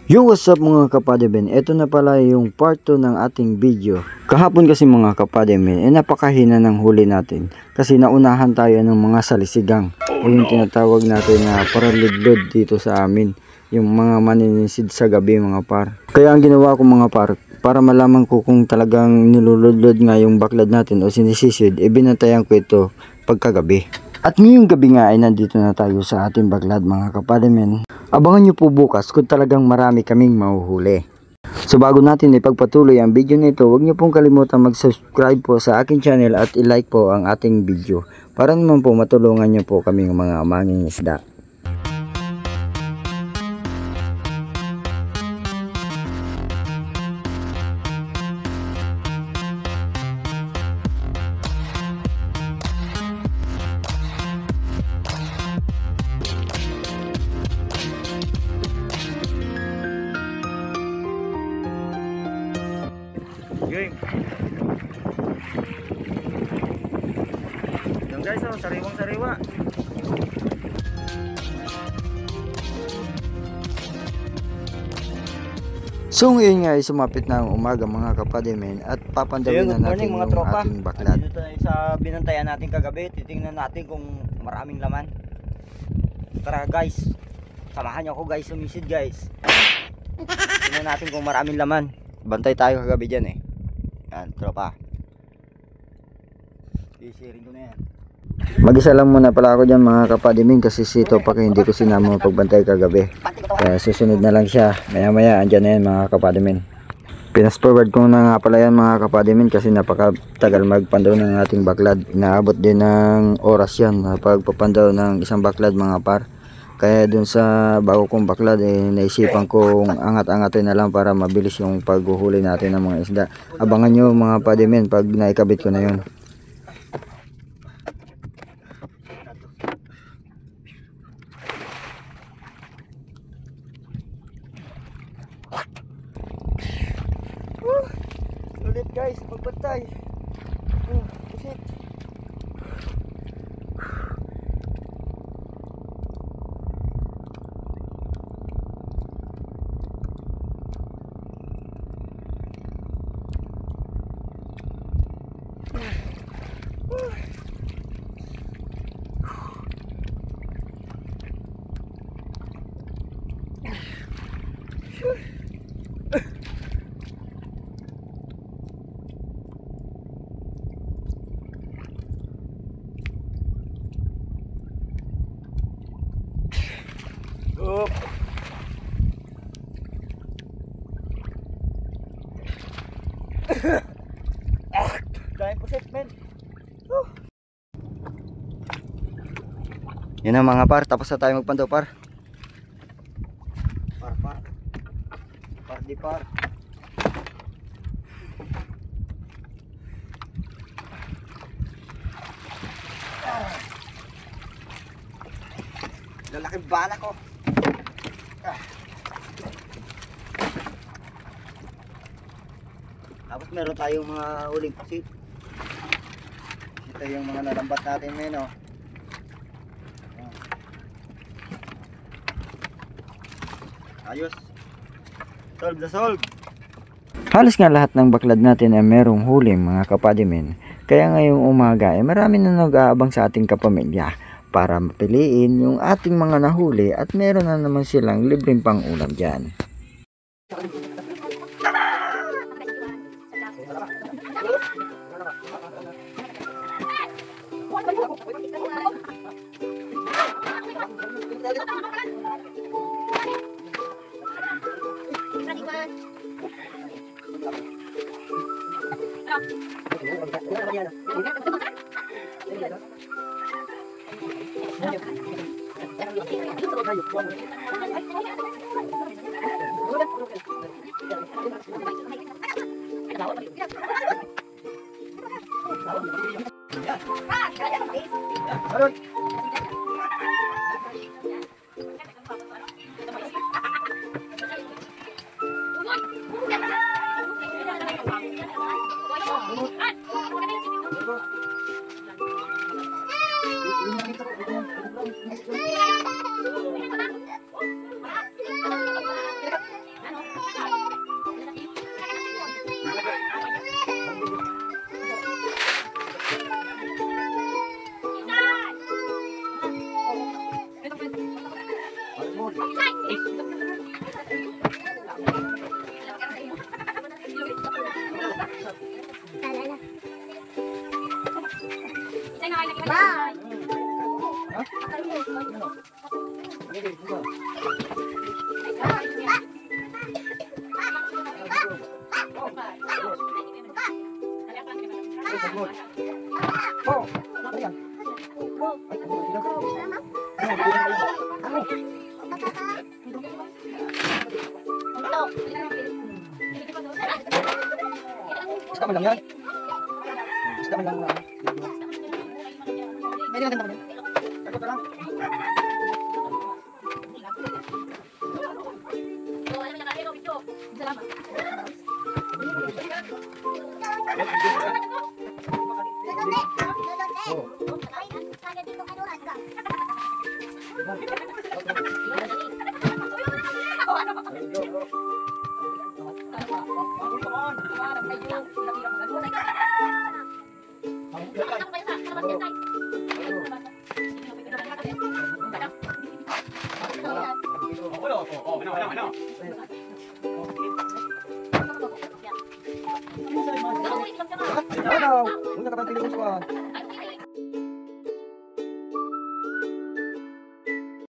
Yo, what's up mga kapademen? Ito na pala yung part 2 ng ating video. Kahapon kasi mga kapademen, napakahina ng huli natin. Kasi naunahan tayo ng mga salisigang. O yung tinatawag natin na paraludlod dito sa amin. Yung mga maninisid sa gabi mga par. Kaya ang ginawa ko mga par, para malaman ko kung talagang niluludlod nga yung baklad natin o sinisisid, binantayan ko ito pagkagabi. At ngayong gabi nga ay nandito na tayo sa ating baklad mga kapademen. Abangan nyo po bukas kung talagang marami kaming mahuhuli. So bago natin ipagpatuloy ang video nito, huwag nyo pong kalimutan mag-subscribe po sa aking channel at i-like po ang ating video. Para naman po matulungan nyo po kaming mga mangingisda. Game. Yan guys, sariwang sariwa. So ngayon nga ay sumapit na ang umaga mga kapademen at papandawin na natin yung ating baklad. Dito tayo sa binantayan natin kagabi, titingnan natin kung maraming laman. Tara guys, samahan niyo ako guys, sumisid guys. Tingnan natin kung maraming laman. Bantay tayo kagabi dyan eh. Yan, tropa. I-sharing ko na yan. Mag-isa lang muna pala ako dyan mga kapademen kasi sito pa kaya hindi ko sinama pagbantay kagabi. Kaya susunod na lang siya. Maya maya andyan na yan mga kapademen. Pinas forward ko na nga pala yan mga kapademen kasi napakatagal magpandaw ng ating baklad. Inaabot din ng oras yan pagpapandaw ng isang baklad mga par. Kaya dun sa bago kong baklad naisipan kong angat-angatin na lang para mabilis yung paghuhuli natin ng mga isda. Abangan nyo mga pademen pag naikabit ko na yun. Ulit guys, pagbantay. Pusit. Up. Dahil pusit men. Yan ang mga par, tapos na tayo magpandaw par. Par di par. Lalaking bala ko. Tapos meron tayong mga uling pusit. Ito yung mga nalambat natin men oh. Ayos. Solve na solve. Halos nga lahat ng baklad natin ay merong huli mga kapademen. Kaya ngayong umaga ay marami na nag-aabang sa ating kapamilya para mapiliin yung ating mga nahuli at meron na naman silang libreng pang ulam dyan. Isda man lang yan. Isda man lang. Pwede maganda ko din. Takot ka lang. Salamat. Ano? Una ka bang tinigos ko?